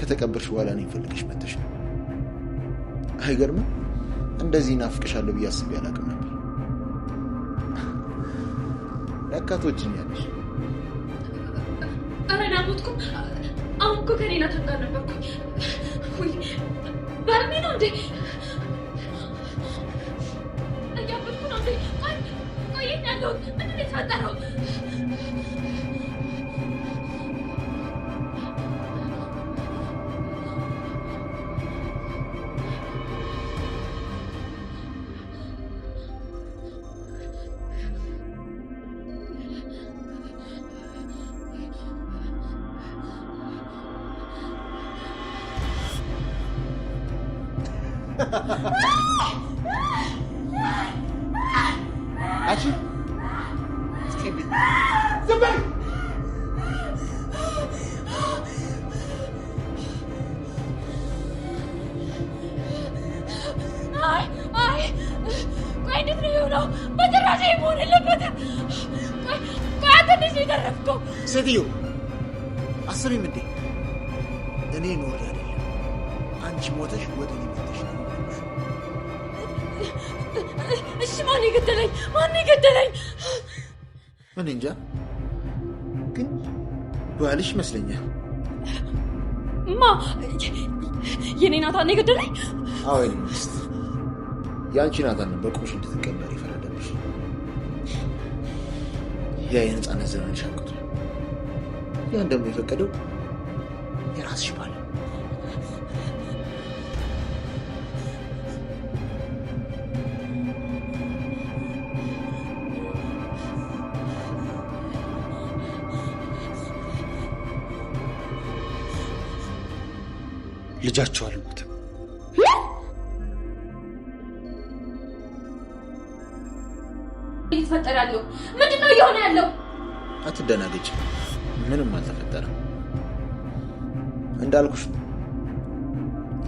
ከተቀበልሽ በኋላ እኔን ፈልገሽ መተሽ ነው። አይገርምም? እንደዚህ ናፍቅሻለሁ ብዬ አስቤ አላውቅም ነበር። ለካ ትወጂኛለሽ። ኧረ አልሞትኩም። አሁን እኮ ከሌላ ጋር ነበርኩኝ። በርሜ ነው እንዴ? እያበድኩ ነው እንዴ? ቆይ የት ያለሁት? ምንድን ነው የተፈጠረው? Achi? Zambay! Ay! Kaya hindi na yun, no? Matarasa yung muna lang, kaya ito na siya narap ko. Setiyo! Asari mo din. Dani yung uri rin. Anchi mo tayo, wala din mo tayo. እሺ ማን ይገደለኝ? እኔ እንጃ፣ ግን ባልሽ ይመስለኛል። የኔ ናታን ይገደለኝ? አዎ የኔ ሚስት፣ የአንቺ ናታን በቁምሽ እንድትቀበል ይፈረደብሽ። ያ የነጻነት ዘመን ሻንኩት። ያን ደግሞ የፈቀደው የራስሽ ባል። ልጃቸው አልሞትም። ይፈጠር ያለው ምንድነው እየሆነ ያለው? አትደናገጭ፣ ምንም አልተፈጠረም። እንዳልኩሽ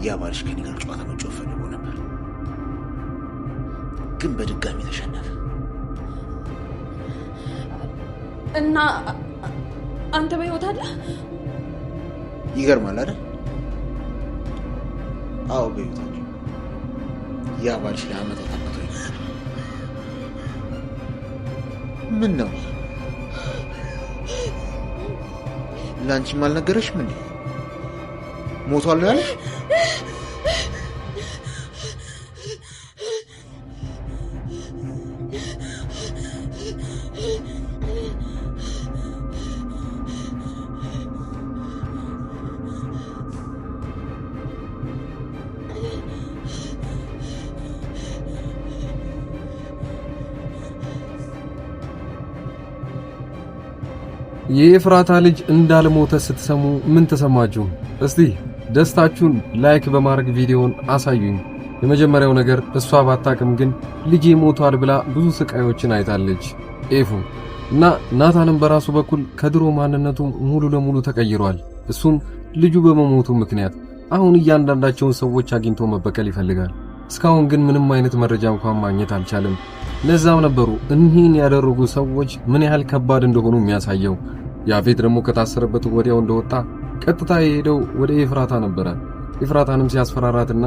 ያ ባልሽ ከኔ ጋር ጨዋታ መጫወት ፈልጎ ነበር፣ ግን በድጋሚ ተሸነፈ። እና አንተ በህይወት አለ? ይገርማል አይደል? አዎ በህይወት አለ። ያ ባልሽ ለዓመታት አጥቶኝ ምን ነው? ላንቺም አልነገረሽም እንዴ? ሞቷል ነው ያለሽ? የኤፍራታ ልጅ እንዳልሞተ ስትሰሙ ምን ተሰማችሁ? እስቲ ደስታችሁን ላይክ በማድረግ ቪዲዮውን አሳዩኝ። የመጀመሪያው ነገር እሷ ባታቅም ግን ልጄ ሞቷል ብላ ብዙ ስቃዮችን አይታለች ኤፉ። እና ናታንም በራሱ በኩል ከድሮ ማንነቱ ሙሉ ለሙሉ ተቀይሯል። እሱም ልጁ በመሞቱ ምክንያት አሁን እያንዳንዳቸውን ሰዎች አግኝቶ መበቀል ይፈልጋል። እስካሁን ግን ምንም አይነት መረጃ እንኳን ማግኘት አልቻለም። ለዛም ነበሩ እኒህን ያደረጉ ሰዎች ምን ያህል ከባድ እንደሆኑ የሚያሳየው። ያፌት ደግሞ ከታሰረበት ወዲያው እንደወጣ ቀጥታ የሄደው ወደ ኤፍራታ ነበረ። ኤፍራታንም ሲያስፈራራትና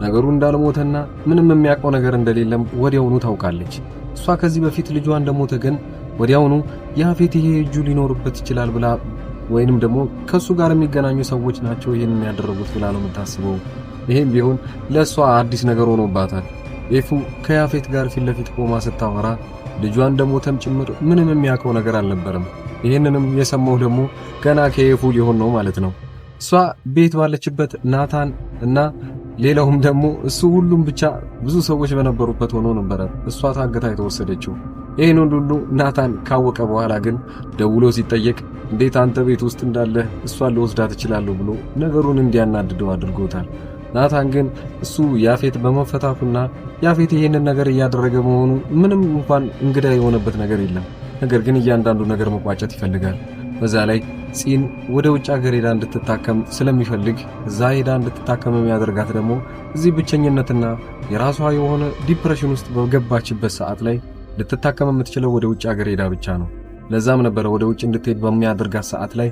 ነገሩ እንዳልሞተና ምንም የሚያውቀው ነገር እንደሌለም ወዲያውኑ ታውቃለች። እሷ ከዚህ በፊት ልጇ እንደሞተ ግን ወዲያውኑ ያፌት ይሄ እጁ ሊኖርበት ይችላል ብላ ወይንም ደግሞ ከሱ ጋር የሚገናኙ ሰዎች ናቸው ይሄንን ያደረጉት ብላ ነው የምታስበው። ይሄም ቢሆን ለሷ አዲስ ነገር ሆኖባታል። ኤፉ ከያፌት ጋር ፊት ለፊት ቆማ ስታወራ ልጇ እንደሞተም ጭምር ምንም የሚያውቀው ነገር አልነበረም። ይሄንንም የሰማው ደግሞ ገና ከኤፉ ሊሆን ነው ማለት ነው። እሷ ቤት ባለችበት ናታን እና ሌላውም ደግሞ እሱ ሁሉም ብቻ ብዙ ሰዎች በነበሩበት ሆኖ ነበር እሷ ታግታ የተወሰደችው። ይሄን ሁሉ ናታን ካወቀ በኋላ ግን ደውሎ ሲጠየቅ እንዴት አንተ ቤት ውስጥ እንዳለ እሷን ልወስዳት እችላለሁ ብሎ ነገሩን እንዲያናድደው አድርጎታል። ናታን ግን እሱ ያፌት በመፈታቱና ያፌት ይሄንን ነገር እያደረገ መሆኑ ምንም እንኳን እንግዳ የሆነበት ነገር የለም። ነገር ግን እያንዳንዱ ነገር መቋጨት ይፈልጋል። በዛ ላይ ጺን ወደ ውጭ ሀገር ሄዳ እንድትታከም ስለሚፈልግ እዛ ሄዳ እንድትታከም የሚያደርጋት ደግሞ እዚህ ብቸኝነትና የራሷ የሆነ ዲፕሬሽን ውስጥ በገባችበት ሰዓት ላይ ልትታከም የምትችለው ወደ ውጭ ሀገር ሄዳ ብቻ ነው። ለዛም ነበር ወደ ውጭ እንድትሄድ በሚያደርጋት ሰዓት ላይ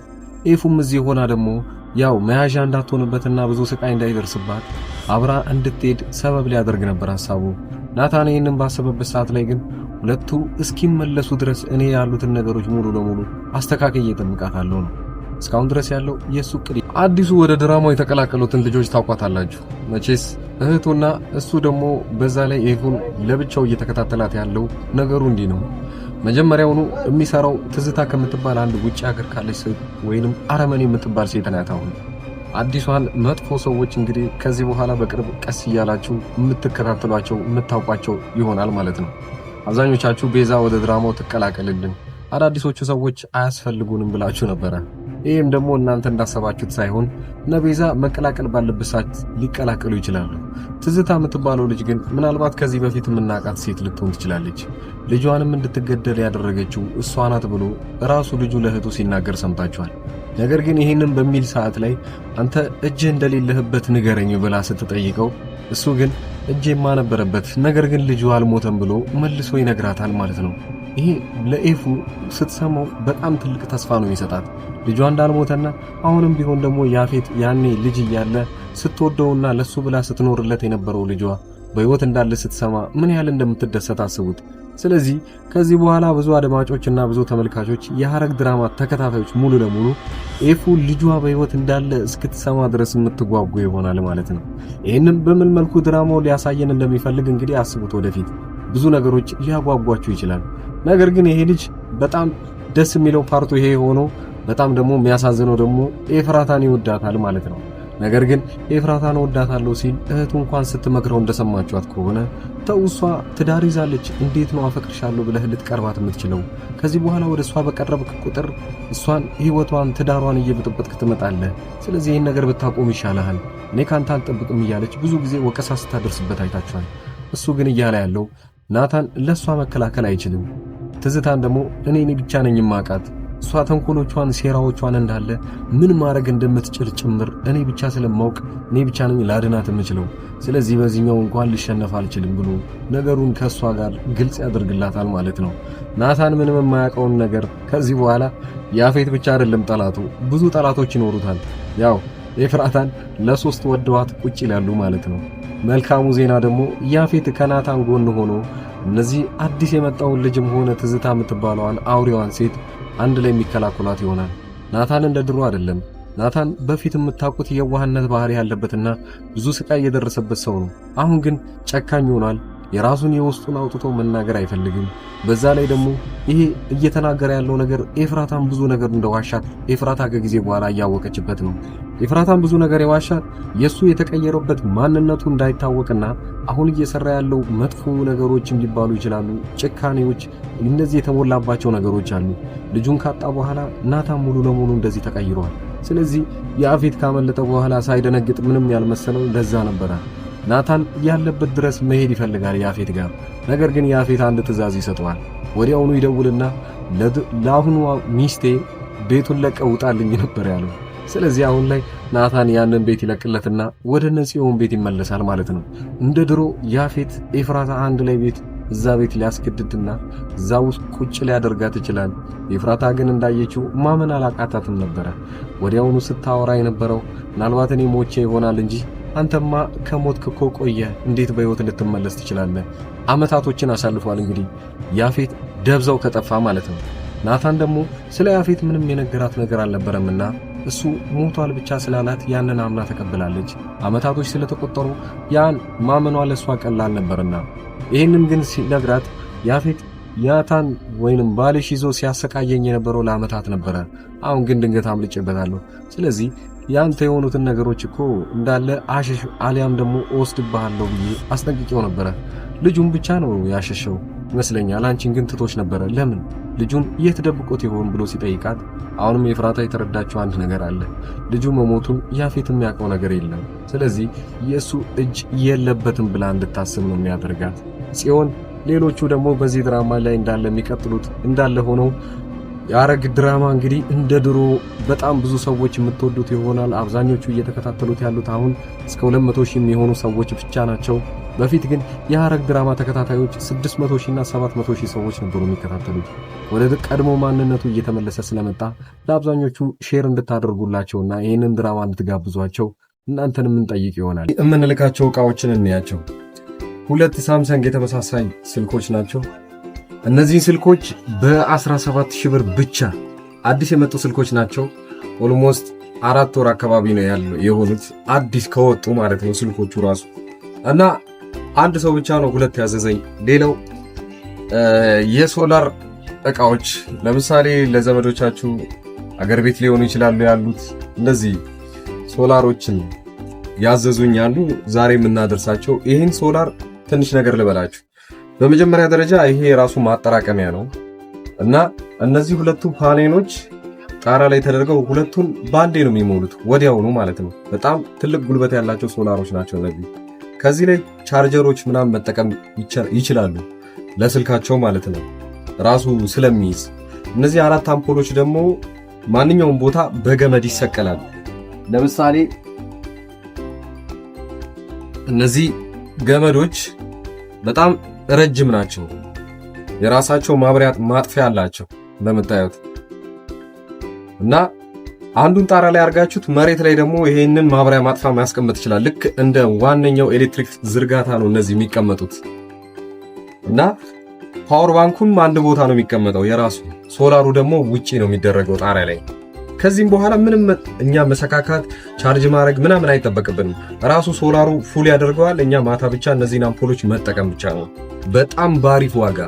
ኤፉም እዚህ ሆና ደግሞ ያው መያዣ እንዳትሆንበትና ብዙ ስቃይ እንዳይደርስባት አብራ እንድትሄድ ሰበብ ሊያደርግ ነበር ሐሳቡ። ናታን ይህንን ባሰበበት ሰዓት ላይ ግን ሁለቱ እስኪመለሱ ድረስ እኔ ያሉትን ነገሮች ሙሉ ለሙሉ አስተካክዬ እጠብቃታለሁ ነው እስካሁን ድረስ ያለው የሱ ቅዲ። አዲሱ ወደ ድራማው የተቀላቀሉትን ልጆች ታውቋታላችሁ መቼስ። እህቱና እሱ ደግሞ በዛ ላይ ኤፉን ለብቻው እየተከታተላት ያለው ነገሩ እንዲህ ነው። መጀመሪያውኑ የሚሰራው ትዝታ ከምትባል አንድ ውጪ ሀገር ካለች ሴት ወይንም አረመኔ የምትባል ሴት ናት። አሁን አዲሷን መጥፎ ሰዎች እንግዲህ ከዚህ በኋላ በቅርብ ቀስ እያላችሁ የምትከታተሏቸው የምታውቋቸው ይሆናል ማለት ነው። አብዛኞቻችሁ ቤዛ ወደ ድራማው ትቀላቀልልን፣ አዳዲሶቹ ሰዎች አያስፈልጉንም ብላችሁ ነበረ። ይህም ደግሞ እናንተ እንዳሰባችሁት ሳይሆን ነቤዛ መቀላቀል ባለበት ሰዓት ሊቀላቀሉ ይችላሉ። ትዝታ የምትባለው ልጅ ግን ምናልባት ከዚህ በፊት የምናውቃት ሴት ልትሆን ትችላለች። ልጇንም እንድትገደል ያደረገችው እሷ ናት ብሎ ራሱ ልጁ ለእህቱ ሲናገር ሰምታችኋል። ነገር ግን ይህንን በሚል ሰዓት ላይ አንተ እጅህ እንደሌለህበት ንገረኝ ብላ ስትጠይቀው እሱ ግን እጄማ ነበረበት፣ ነገር ግን ልጁ አልሞተም ብሎ መልሶ ይነግራታል ማለት ነው። ይሄ ለኤፉ ስትሰማው በጣም ትልቅ ተስፋ ነው የሚሰጣት ልጇ እንዳልሞተና አሁንም ቢሆን ደግሞ ያፌት ያኔ ልጅ እያለ ስትወደውና ለሱ ብላ ስትኖርለት የነበረው ልጇ በሕይወት እንዳለ ስትሰማ ምን ያህል እንደምትደሰት አስቡት። ስለዚህ ከዚህ በኋላ ብዙ አድማጮችና ብዙ ተመልካቾች የሐረግ ድራማ ተከታታዮች ሙሉ ለሙሉ ኤፉ ልጇ በሕይወት እንዳለ እስክትሰማ ድረስ የምትጓጉ ይሆናል ማለት ነው። ይህንም በምን መልኩ ድራማው ሊያሳየን እንደሚፈልግ እንግዲህ አስቡት። ወደፊት ብዙ ነገሮች ሊያጓጓችሁ ይችላል። ነገር ግን ይሄ ልጅ በጣም ደስ የሚለው ፓርቱ ይሄ ሆኖ በጣም ደግሞ የሚያሳዝነው ደግሞ ኤፍራታን ይወዳታል ማለት ነው። ነገር ግን ኤፍራታን ወዳታለሁ ሲል እህቱ እንኳን ስትመክረው እንደሰማችኋት ከሆነ ተው፣ እሷ ትዳር ይዛለች፣ እንዴት ነው አፈቅርሻለሁ ብለህ ልትቀርባት የምትችለው? ከዚህ በኋላ ወደ እሷ በቀረብክ ቁጥር እሷን ሕይወቷን ትዳሯን እየበጠበጥክ ትመጣለህ። ስለዚህ ይህን ነገር ብታቆም ይሻልሃል፣ እኔ ካንተ አልጠብቅም እያለች ብዙ ጊዜ ወቀሳ ስታደርስበት አይታችኋል። እሱ ግን እያለ ያለው ናታን ለሷ መከላከል አይችልም። ትዝታን ደግሞ እኔ ብቻ ነኝ የማውቃት፣ እሷ ተንኮሎቿን ሴራዎቿን እንዳለ ምን ማድረግ እንደምትችል ጭምር እኔ ብቻ ስለማውቅ እኔ ብቻ ነኝ ላድናት የምችለው። ስለዚህ በዚህኛው እንኳን ልሸነፍ አልችልም ብሎ ነገሩን ከሷ ጋር ግልጽ ያደርግላታል ማለት ነው። ናታን ምንም የማያውቀውን ነገር ከዚህ በኋላ ያፌት ብቻ አይደለም ጠላቱ፣ ብዙ ጠላቶች ይኖሩታል። ያው ኤፍራታን ለሶስት ወደዋት ቁጭ ይላሉ ማለት ነው። መልካሙ ዜና ደግሞ ያፌት ከናታን ጎን ሆኖ እነዚህ አዲስ የመጣውን ልጅም ሆነ ትዝታ የምትባለዋን አውሬዋን ሴት አንድ ላይ የሚከላከሏት ይሆናል። ናታን እንደ ድሮ አይደለም። ናታን በፊት የምታውቁት የዋህነት ባህሪ ያለበትና ብዙ ስቃይ የደረሰበት ሰው ነው። አሁን ግን ጨካኝ ሆኗል። የራሱን የውስጡን አውጥቶ መናገር አይፈልግም። በዛ ላይ ደግሞ ይሄ እየተናገረ ያለው ነገር ኤፍራታን ብዙ ነገር እንደዋሻት ኤፍራታ ከጊዜ በኋላ እያወቀችበት ነው። ኤፍራታን ብዙ ነገር የዋሻት የሱ የተቀየረበት ማንነቱ እንዳይታወቅና አሁን እየሰራ ያለው መጥፎ ነገሮችም ሊባሉ ይችላሉ፣ ጭካኔዎች፣ እነዚህ የተሞላባቸው ነገሮች አሉ። ልጁን ካጣ በኋላ ናታን ሙሉ ለሙሉ እንደዚህ ተቀይሯል። ስለዚህ ያፌት ካመለጠ በኋላ ሳይደነግጥ ምንም ያልመሰለው ለዛ ነበረ። ናታን ያለበት ድረስ መሄድ ይፈልጋል ያፌት ጋር። ነገር ግን ያፌት አንድ ትዕዛዝ ይሰጠዋል። ወዲያውኑ ይደውልና ለአሁኑ ሚስቴ ቤቱን ለቀው ውጣልኝ ነበር ያለው። ስለዚህ አሁን ላይ ናታን ያንን ቤት ይለቅለትና ወደ ነጽዮን ቤት ይመለሳል ማለት ነው። እንደ ድሮ ያፌት ኤፍራታ አንድ ላይ ቤት እዛ ቤት ሊያስገድድና እዛ ውስጥ ቁጭ ሊያደርጋት ይችላል። ኤፍራታ ግን እንዳየችው ማመን አላቃታትም ነበረ። ወዲያውኑ ስታወራ የነበረው ምናልባት እኔ ሞቼ ይሆናል እንጂ አንተማ ከሞትክ እኮ ቆየ፣ እንዴት በሕይወት ልትመለስ ትችላለህ? አመታቶችን አሳልፏል እንግዲህ ያፌት ደብዛው ከጠፋ ማለት ነው። ናታን ደግሞ ስለ ያፌት ምንም የነገራት ነገር አልነበረምና እሱ ሞቷል ብቻ ስላላት ያንን አምና ተቀብላለች። አመታቶች ስለተቆጠሩ ያን ማመኗ ለሷ ቀላል ነበርና ይህንን ግን ሲነግራት ያፌት ናታን ወይንም ባልሽ ይዞ ሲያሰቃየኝ የነበረው ለአመታት ነበረ፣ አሁን ግን ድንገት አምልጬበታለሁ። ስለዚህ ያንተ የሆኑትን ነገሮች እኮ እንዳለ አሸሽ አሊያም ደግሞ ወስድብሃለሁ ብዬ አስጠንቅቄው ነበረ። ልጁን ብቻ ነው ያሸሸው ይመስለኛል፣ አንቺን ግን ትቶች ነበረ። ለምን ልጁን የት ደብቆት ይሆን ብሎ ሲጠይቃት አሁንም ኤፍራታ የተረዳችው አንድ ነገር አለ። ልጁ መሞቱን ያፌት የሚያውቀው ነገር የለም። ስለዚህ የእሱ እጅ የለበትም ብላ እንድታስብ ነው የሚያደርጋት ጽዮን። ሌሎቹ ደግሞ በዚህ ድራማ ላይ እንዳለ የሚቀጥሉት እንዳለ ሆነው የሐረግ ድራማ እንግዲህ እንደ ድሮ በጣም ብዙ ሰዎች የምትወዱት ይሆናል። አብዛኞቹ እየተከታተሉት ያሉት አሁን እስከ 200 ሺህ የሚሆኑ ሰዎች ብቻ ናቸው። በፊት ግን የሐረግ ድራማ ተከታታዮች 600 ሺህ እና 700 ሺህ ሰዎች ነበሩ የሚከታተሉት። ወደ ቀድሞ ማንነቱ እየተመለሰ ስለመጣ ለአብዛኞቹ ሼር እንድታደርጉላቸውና ይህንን ድራማ እንድትጋብዟቸው እናንተን የምንጠይቅ ይሆናል። የምንልካቸው ዕቃዎችን እንያቸው። 2 ሳምሰንግ የተመሳሳይ ስልኮች ናቸው። እነዚህ ስልኮች በ17 ሺህ ብር ብቻ አዲስ የመጡ ስልኮች ናቸው። ኦልሞስት 4 ወር አካባቢ ነው የሆኑት አዲስ ከወጡ ማለት ነው ስልኮቹ ራሱ። እና አንድ ሰው ብቻ ነው 2 ያዘዘኝ። ሌላው የሶላር ዕቃዎች ለምሳሌ ለዘመዶቻችሁ አገር ቤት ሊሆኑ ይችላሉ ያሉት እንደዚህ ሶላሮችን ያዘዙኝ ያሉ ዛሬ የምናደርሳቸው። ይህን ሶላር ትንሽ ነገር ልበላችሁ። በመጀመሪያ ደረጃ ይሄ የራሱ ማጠራቀሚያ ነው እና እነዚህ ሁለቱ ፓኔሎች ጣራ ላይ ተደርገው ሁለቱን ባንዴ ነው የሚሞሉት ወዲያውኑ ማለት ነው። በጣም ትልቅ ጉልበት ያላቸው ሶላሮች ናቸው እነዚህ። ከዚህ ላይ ቻርጀሮች ምናምን መጠቀም ይችላሉ ለስልካቸው ማለት ነው ራሱ ስለሚይዝ። እነዚህ 4 አምፖሎች ደግሞ ማንኛውም ቦታ በገመድ ይሰቀላል። ለምሳሌ እነዚህ ገመዶች በጣም ረጅም ናቸው። የራሳቸው ማብሪያ ማጥፊያ አላቸው እንደምታዩት እና አንዱን ጣራ ላይ አርጋችሁት መሬት ላይ ደግሞ ይሄንን ማብሪያ ማጥፋ ማስቀመጥ ይችላል። ልክ እንደ ዋነኛው ኤሌክትሪክ ዝርጋታ ነው እነዚህ የሚቀመጡት እና ፓወር ባንኩም አንድ ቦታ ነው የሚቀመጠው የራሱ። ሶላሩ ደግሞ ውጪ ነው የሚደረገው ጣሪያ ላይ። ከዚህም በኋላ ምንም እኛ መሰካካት ቻርጅ ማድረግ ምናምን አይጠበቅብንም። ራሱ ሶላሩ ፉል ያደርገዋል። እኛ ማታ ብቻ እነዚህን አምፖሎች መጠቀም ብቻ ነው። በጣም ባሪፍ ዋጋ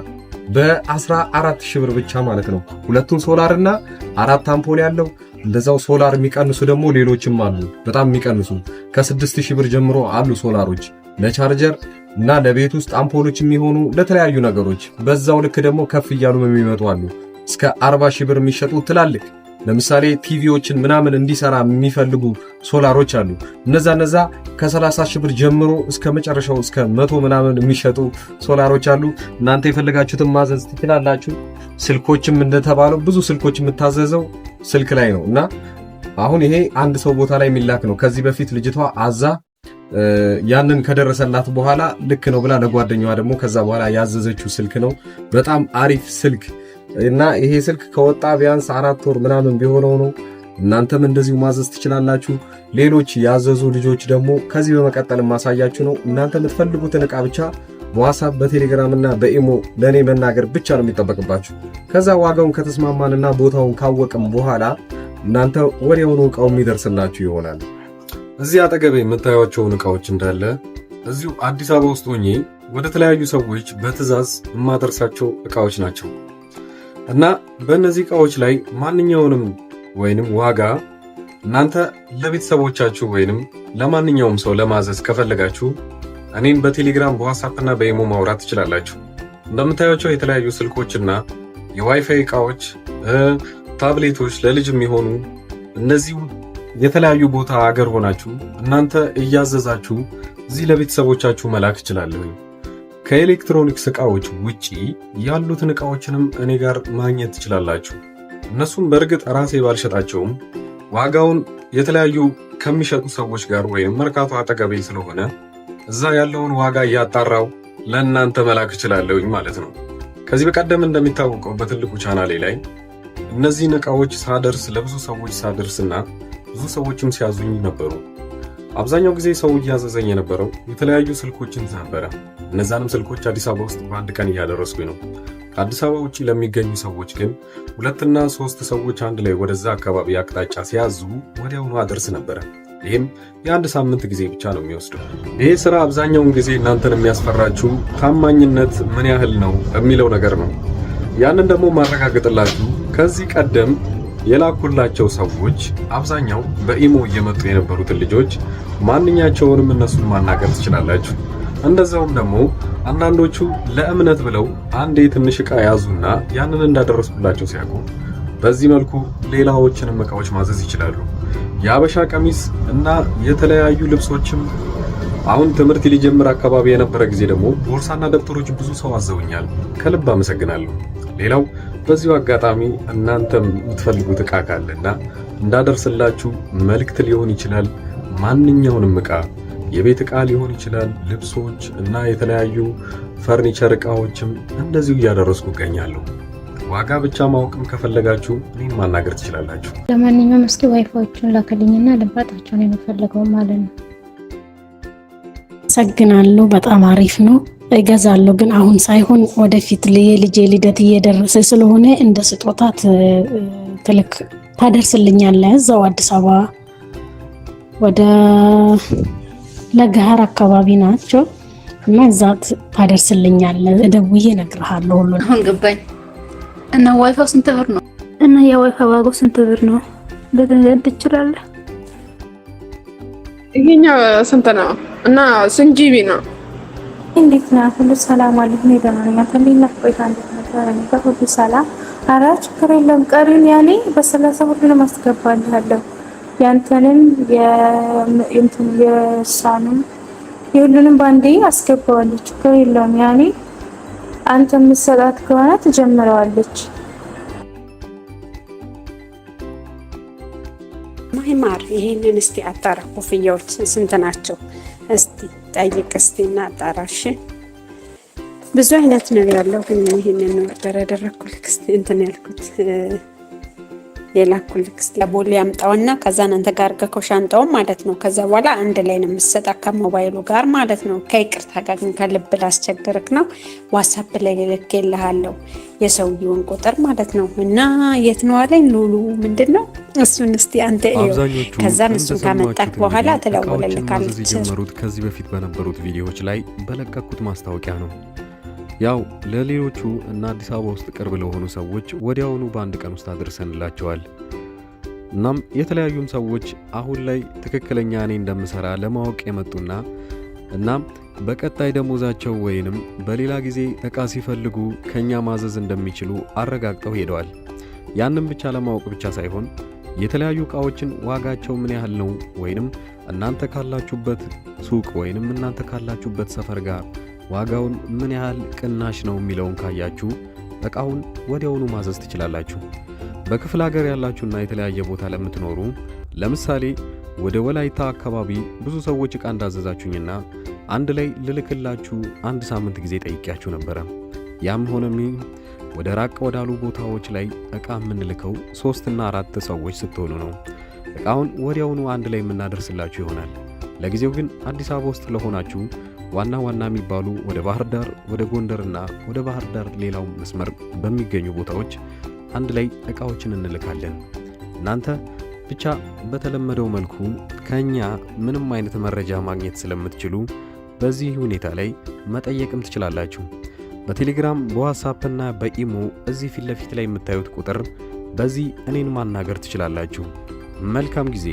በ14 ሺህ ብር ብቻ ማለት ነው። ሁለቱን ሶላር እና 4 አምፖል ያለው እንደዛው ሶላር የሚቀንሱ ደግሞ ሌሎችም አሉ። በጣም የሚቀንሱ ከ6000 ብር ጀምሮ አሉ ሶላሮች ለቻርጀር እና ለቤት ውስጥ አምፖሎች የሚሆኑ ለተለያዩ ነገሮች። በዛው ልክ ደግሞ ከፍ እያሉ የሚመጡ አሉ። እስከ 40 ሺህ ብር የሚሸጡ ትላልቅ ለምሳሌ ቲቪዎችን ምናምን እንዲሰራ የሚፈልጉ ሶላሮች አሉ። እነዛ ከ30 ሺህ ብር ጀምሮ እስከ መጨረሻው እስከ 100 ምናምን የሚሸጡ ሶላሮች አሉ። እናንተ የፈለጋችሁትን ማዘዝ ትችላላችሁ። ስልኮችም እንደተባለው ብዙ ስልኮች የምታዘዘው ስልክ ላይ ነው እና አሁን ይሄ አንድ ሰው ቦታ ላይ የሚላክ ነው። ከዚህ በፊት ልጅቷ አዛ ያንን ከደረሰላት በኋላ ልክ ነው ብላ ለጓደኛዋ ደግሞ ከዛ በኋላ ያዘዘችው ስልክ ነው። በጣም አሪፍ ስልክ እና ይሄ ስልክ ከወጣ ቢያንስ 4 ወር ምናምን ቢሆነው ነው። እናንተም እንደዚሁ ማዘዝ ትችላላችሁ። ሌሎች ያዘዙ ልጆች ደግሞ ከዚህ በመቀጠል ማሳያችሁ ነው። እናንተ የምትፈልጉትን ዕቃ ብቻ በዋትስአፕ በቴሌግራም እና በኢሞ ለኔ መናገር ብቻ ነው የሚጠበቅባችሁ። ከዛ ዋጋውን ከተስማማንና ቦታውን ካወቅም በኋላ እናንተ ወዲያውኑ ዕቃው የሚደርስላችሁ ይሆናል። እዚህ አጠገቤ የምታዩቸውን ዕቃዎች እንዳለ እዚሁ አዲስ አበባ ውስጥ ሆኜ ወደ ተለያዩ ሰዎች በትዕዛዝ የማደርሳቸው ዕቃዎች ናቸው እና በእነዚህ ዕቃዎች ላይ ማንኛውንም ወይንም ዋጋ እናንተ ለቤተሰቦቻችሁ ወይንም ለማንኛውም ሰው ለማዘዝ ከፈለጋችሁ እኔን በቴሌግራም በዋትስአፕ እና በኢሞ ማውራት ትችላላችሁ። እንደምታዩቸው የተለያዩ ስልኮችና የዋይፋይ ዕቃዎች፣ ታብሌቶች ለልጅ የሚሆኑ እነዚህ የተለያዩ ቦታ አገር ሆናችሁ እናንተ እያዘዛችሁ እዚህ ለቤተሰቦቻችሁ መላክ ይችላል። ከኤሌክትሮኒክስ ዕቃዎች ውጪ ያሉትን ዕቃዎችንም እኔ ጋር ማግኘት ትችላላችሁ። እነሱም በእርግጥ ራሴ ባልሸጣቸውም ዋጋውን የተለያዩ ከሚሸጡ ሰዎች ጋር ወይም መርካቶ አጠገቤ ስለሆነ እዛ ያለውን ዋጋ እያጣራው ለእናንተ መላክ እችላለሁኝ ማለት ነው። ከዚህ በቀደም እንደሚታወቀው በትልቁ ቻናሌ ላይ እነዚህን ዕቃዎች ሳደርስ ለብዙ ሰዎች ሳደርስና ብዙ ሰዎችም ሲያዙኝ ነበሩ። አብዛኛው ጊዜ ሰው እያዘዘኝ የነበረው የተለያዩ ስልኮችን ነበረ። እነዛንም ስልኮች አዲስ አበባ ውስጥ በአንድ ቀን እያደረስኩኝ ነው። ከአዲስ አበባ ውጪ ለሚገኙ ሰዎች ግን 2 እና 3 ሰዎች አንድ ላይ ወደዛ አካባቢ አቅጣጫ ሲያዙ ወዲያውኑ አደርስ ነበረ። ይህም የ1 ሳምንት ጊዜ ብቻ ነው የሚወስደው። ይህ ስራ አብዛኛውን ጊዜ እናንተን የሚያስፈራችሁ ታማኝነት ምን ያህል ነው የሚለው ነገር ነው። ያንን ደግሞ ማረጋገጥላችሁ ከዚህ ቀደም የላኩላቸው ሰዎች አብዛኛው በኢሞ እየመጡ የነበሩትን ልጆች ማንኛቸውንም እነሱን ማናገር ትችላላችሁ። እንደዛውም ደግሞ አንዳንዶቹ ለእምነት ብለው አንዴ ትንሽ ዕቃ ያዙና ያንን እንዳደረስኩላቸው ሲያውቁ በዚህ መልኩ ሌላዎችንም ዕቃዎች ማዘዝ ይችላሉ። የአበሻ ቀሚስ እና የተለያዩ ልብሶችም አሁን ትምህርት ሊጀምር አካባቢ የነበረ ጊዜ ደግሞ ቦርሳና ደብተሮች ብዙ ሰው አዘውኛል። ከልብ አመሰግናለሁ። ሌላው በዚሁ አጋጣሚ እናንተም የምትፈልጉት ዕቃ ካለና እንዳደርስላችሁ መልእክት ሊሆን ይችላል። ማንኛውንም ዕቃ የቤት ዕቃ ሊሆን ይችላል፣ ልብሶች እና የተለያዩ ፈርኒቸር ዕቃዎችም እንደዚሁ እያደረስኩ እገኛለሁ። ዋጋ ብቻ ማወቅም ከፈለጋችሁ እኔን ማናገር ትችላላችሁ። ለማንኛውም እስኪ ዋይፋዎቹን ላከልኝና ልንባጣቸው ነው የምፈልገው ማለት ነው። ሰግናለሁ። በጣም አሪፍ ነው። እገዛለሁ፣ ግን አሁን ሳይሆን ወደፊት የልጄ ልደት እየደረሰ ስለሆነ እንደ ስጦታ ታደርስልኛለህ። እዛው አዲስ አበባ ወደ ለገሃር አካባቢ ናቸው እና እዛ ታደርስልኛለህ። ደውዬ እነግርሃለሁ ሁሉን። አሁን ገባኝ። እና ዋይፋው ስንት ብር ነው? እና የዋይፋው ዋጋው ስንት ብር ነው? ልትነግረኝ ትችላለህ? ይሄኛው ስንት ነው? እና ስንት ጂቢ ነው? እንዴት ነህ? ሁሉ ሰላም አለኝ። እኔ ደህና ነኝ። አንተ እንዴት ነህ? ቆይታ እንዴት ነበር? እኔ ጋር ሁሉ ሰላም። ኧረ ችግር የለም። ቀሪውን ያኔ በ30 ሁሉንም አስገባልሃለሁ። ያንተንም የእሷንም የሁሉንም ባንዴ አስገባዋለሁ። ችግር የለውም። ያኔ አንተ የምትሰጣት ከሆነ ትጀምረዋለች። ማይማር ይሄንን እስቲ አጣራ። ኮፍያዎች ስንት ናቸው? እስቲ ጠይቅ እስቲ እና አጣራሽ። ብዙ አይነት ነው ያለው፣ ግን ይሄንን ነው ያደረኩልክ። እስቲ እንትን ያልኩት የላኩልክ። እስቲ ለቦሌ ያምጣውና ከዛ አንተ ጋር ከሻንጣው ማለት ነው። ከዛ በኋላ አንድ ላይ ነው የምትሰጣ ከሞባይሉ ጋር ማለት ነው። ከይቅርታ ጋር ግን ከልብ ላስቸግርክ ነው። ዋትስአፕ ላይ ልኬልሃለሁ የሰውየውን ቁጥር ማለት ነው። እና የት ነው አለኝ ሉሉ ምንድነው እሱን እስቲ አንተ ከዛ እሱን ካመጣክ በኋላ ትደውልልካለች። ጀመሩት ከዚህ በፊት በነበሩት ቪዲዮዎች ላይ በለቀኩት ማስታወቂያ ነው። ያው ለሌሎቹ እና አዲስ አበባ ውስጥ ቅርብ ለሆኑ ሰዎች ወዲያውኑ በአንድ ቀን ውስጥ አድርሰንላቸዋል። እናም የተለያዩም ሰዎች አሁን ላይ ትክክለኛ እኔ እንደምሰራ ለማወቅ የመጡና እናም በቀጣይ ደሞዛቸው ወይንም በሌላ ጊዜ ዕቃ ሲፈልጉ ከኛ ማዘዝ እንደሚችሉ አረጋግጠው ሄደዋል። ያንን ብቻ ለማወቅ ብቻ ሳይሆን የተለያዩ ዕቃዎችን ዋጋቸው ምን ያህል ነው ወይንም እናንተ ካላችሁበት ሱቅ ወይንም እናንተ ካላችሁበት ሰፈር ጋር ዋጋውን ምን ያህል ቅናሽ ነው የሚለውን ካያችሁ ዕቃውን ወዲያውኑ ማዘዝ ትችላላችሁ። በክፍለ ሀገር ያላችሁና የተለያየ ቦታ ለምትኖሩ ለምሳሌ ወደ ወላይታ አካባቢ ብዙ ሰዎች ዕቃ እንዳዘዛችሁኝና አንድ ላይ ልልክላችሁ አንድ ሳምንት ጊዜ ጠይቂያችሁ ነበረ። ያም ሆነም ወደ ራቅ ወዳሉ ቦታዎች ላይ ዕቃ የምንልከው 3 እና 4 ሰዎች ስትሆኑ ነው። ዕቃውን ወዲያውኑ አንድ ላይ የምናደርስላችሁ ይሆናል። ለጊዜው ግን አዲስ አበባ ውስጥ ለሆናችሁ ዋና የሚባሉ ወደ ባህር ዳር፣ ወደ ጎንደርና ወደ ባህር ዳር ሌላው መስመር በሚገኙ ቦታዎች አንድ ላይ ዕቃዎችን እንልካለን። እናንተ ብቻ በተለመደው መልኩ ከኛ ምንም አይነት መረጃ ማግኘት ስለምትችሉ በዚህ ሁኔታ ላይ መጠየቅም ትችላላችሁ። በቴሌግራም በዋትስአፕ እና በኢሞ እዚህ ፊት ለፊት ላይ የምታዩት ቁጥር በዚህ እኔን ማናገር ትችላላችሁ። መልካም ጊዜ።